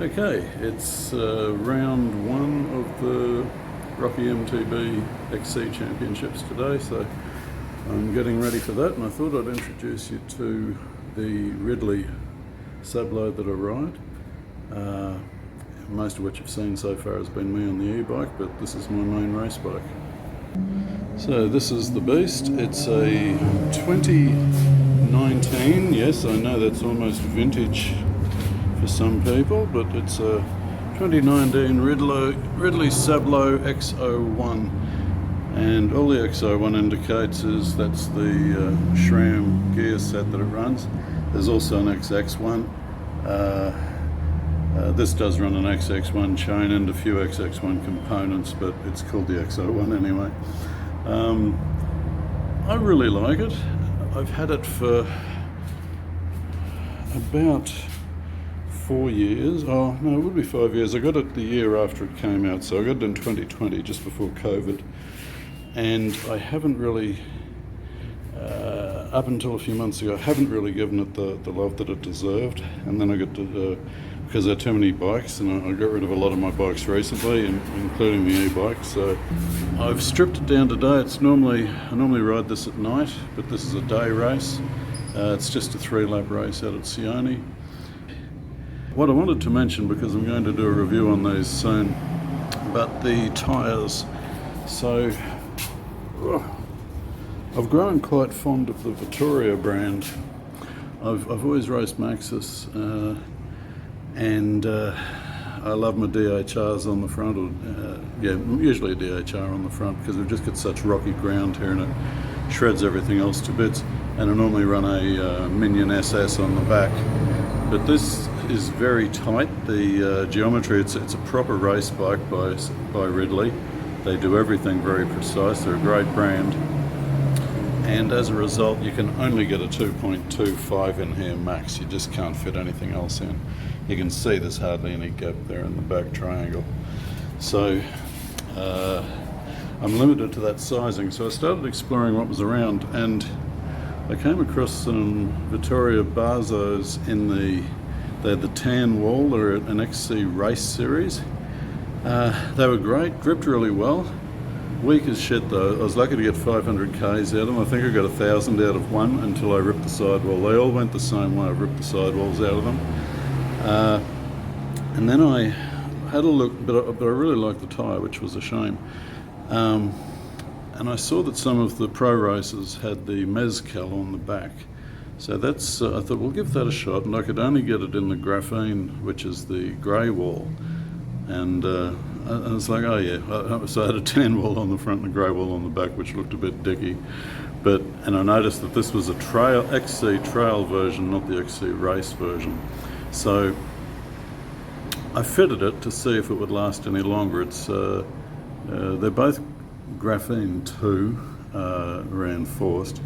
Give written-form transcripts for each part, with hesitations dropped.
Okay, it's round one of the Rocky MTB XC Championships today, so I'm getting ready for that, and I thought I'd introduce you to the Ridley Sablo that I ride, most of which you've seen so far has been me on the e-bike, but this is my main race bike. So this is the beast. It's a 2019, yes I know that's almost vintage for some people, but it's a 2019 Ridley Sablo XO1, and all the XO1 indicates is that's the SRAM gear set that it runs. There's also an XX1. This does run an XX1 chain and a few XX1 components, but it's called the XO1 anyway. I really like it. I've had it for about 4 years. Oh no, it would be 5 years. I got it the year after it came out, so I got it in 2020, just before COVID, and I haven't really up until a few months ago, I haven't really given it the love that it deserved. And then I got to because there are too many bikes, and I got rid of a lot of my bikes recently, including the e-bike. So I've stripped it down today. I normally ride this at night, but this is a day race. It's just a 3-lap race out at Sioni. What I wanted to mention, because I'm going to do a review on these soon, but the tyres. So I've grown quite fond of the Vittoria brand. I've always raced Maxxis, and I love my DHRs on the front, or usually a DHR on the front, because we've just got such rocky ground here and it shreds everything else to bits. And I normally run a Minion SS on the back, but this is very tight. The geometry, it's a proper race bike by Ridley. They do everything very precise. They're a great brand, and as a result you can only get a 2.25 in here max. You just can't fit anything else in. You can see there's hardly any gap there in the back triangle, so I'm limited to that sizing. So I started exploring what was around, and I came across some Vittoria Barzos they had the tan wall. They're an XC race series. They were great, gripped really well. Weak as shit though. I was lucky to get 500 Ks out of them. I think I got 1,000 out of one until I ripped the sidewall. They all went the same way. I ripped the sidewalls out of them. And then I had a look, but I really liked the tyre, which was a shame. And I saw that some of the pro racers had the Mezcal on the back. So that's, I thought, we'll give that a shot, and I could only get it in the graphene, which is the grey wall. And I was like, oh yeah. So I had a tan wall on the front and a grey wall on the back, which looked a bit dicky. And I noticed that this was a XC trail version, not the XC race version. So I fitted it to see if it would last any longer. It's they're both graphene 2 reinforced,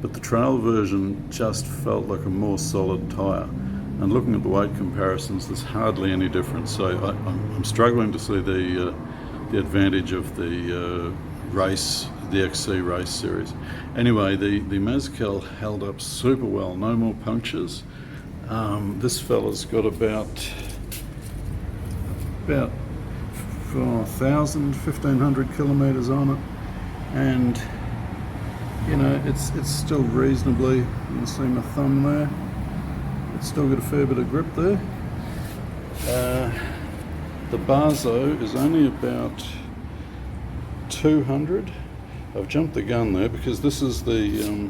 but the trail version just felt like a more solid tyre. And looking at the weight comparisons, there's hardly any difference. So I'm struggling to see the advantage of the XC race series. Anyway, the Mezcal held up super well. No more punctures. This fella's got about 1,500 kilometres on it, and you know it's still reasonably. You can see my thumb there. It's still got a fair bit of grip there. The Barzo is only about 200. I've jumped the gun there because this is the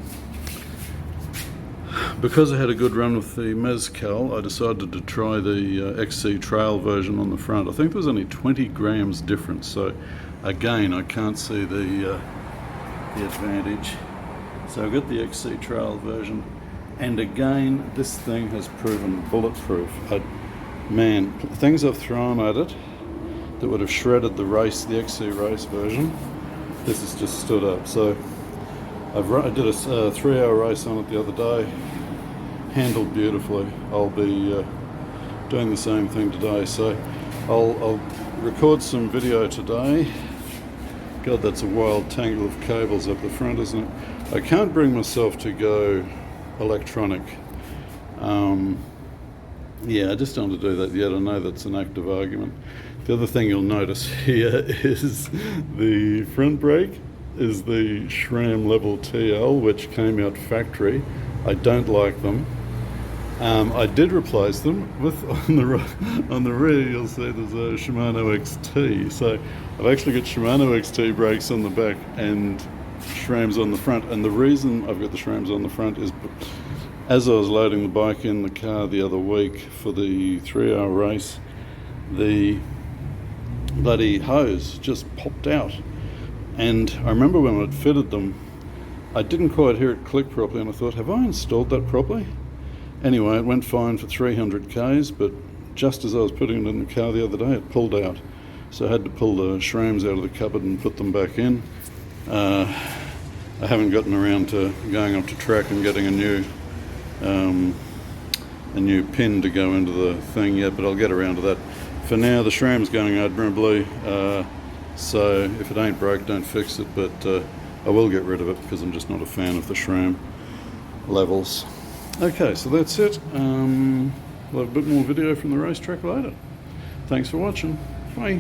because I had a good run with the Mezcal, I decided to try the XC Trail version on the front. I think there was only 20 grams difference, so again I can't see the advantage. So I've got the XC Trail version, and again this thing has proven bulletproof. Man, things I've thrown at it that would have shredded the XC race version, this has just stood up. So I did a 3-hour race on it the other day, handled beautifully. I'll be doing the same thing today, so I'll record some video today. God, that's a wild tangle of cables up the front, isn't it? I can't bring myself to go electronic. Yeah, I just don't want to do that yet. I know that's an active argument. The other thing you'll notice here is the front brake is the SRAM level TL, which came out factory. I don't like them. I did replace them with, on the rear you'll see there's a Shimano XT. So I've actually got Shimano XT brakes on the back and SRAMs on the front. And the reason I've got the SRAMs on the front is as I was loading the bike in the car the other week for the 3-hour race, the bloody hose just popped out. And I remember when I'd fitted them, I didn't quite hear it click properly, and I thought, have I installed that properly? Anyway, it went fine for 300 k's, but just as I was putting it in the car the other day, it pulled out. So I had to pull the SRAMs out of the cupboard and put them back in. I haven't gotten around to going up to track and getting a new pin to go into the thing yet, but I'll get around to that. For now, the SRAM's going admirably, so if it ain't broke, don't fix it, but I will get rid of it because I'm just not a fan of the SRAM levels. Okay, so that's it. We'll have a bit more video from the racetrack later. Thanks for watching. Bye.